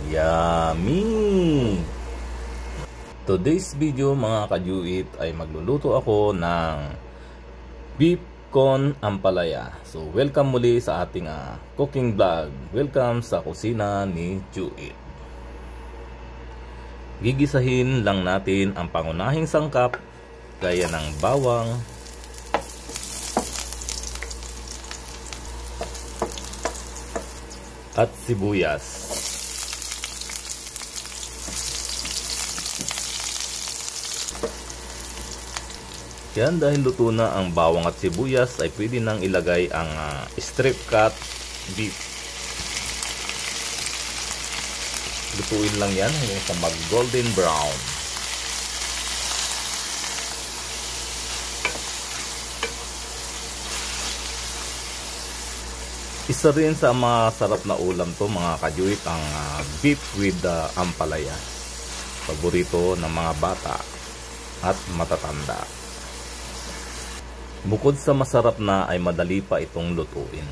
Yummy! Today's video mga kajuit ay magluluto ako ng beef con ampalaya. So welcome muli sa ating cooking vlog. Welcome sa kusina ni Juit. Gigisahin lang natin ang pangunahing sangkap gaya ng bawang, at sibuyas. Yan, dahil luto na ang bawang at sibuyas ay pwede nang ilagay ang strip cut beef. Lutuin lang yan hanggang sa mag golden brown. Isa rin sa masarap na ulam to mga kajuit, ang beef with ampalaya. Paborito ng mga bata at matatanda. Bukod sa masarap na ay madali pa itong lutuin.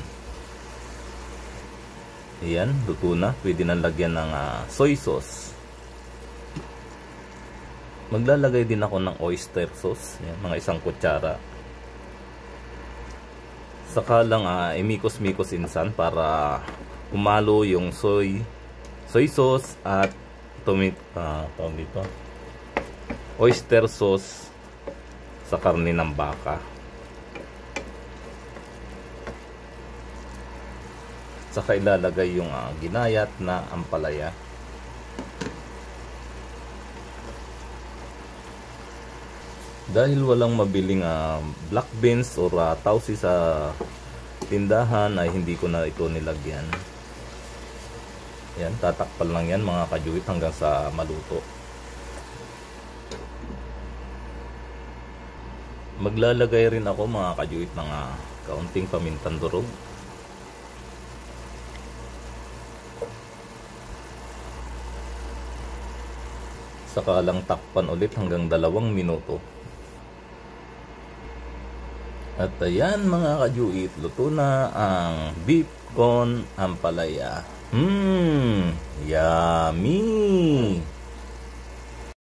Ayan, luto na. Pwede na lagyan ng soy sauce. Maglalagay din ako ng oyster sauce. Ayan, mga 1 kutsara. Saka lang imikos-mikos insan para umalo yung soy sauce at oyster sauce sa karne ng baka. Saka ilalagay yung ginayat na ampalaya. Dahil walang mabiling black beans or tausi sa tindahan ay hindi ko na ito nilagyan. Yan, tatakpan lang yan mga kajuit hanggang sa maluto. Maglalagay rin ako mga kajuit ng kaunting pamintang durog. Saka lang takpan ulit hanggang 2 minuto. At ayan mga kajuit, luto na ang beef con ampalaya. Yummy!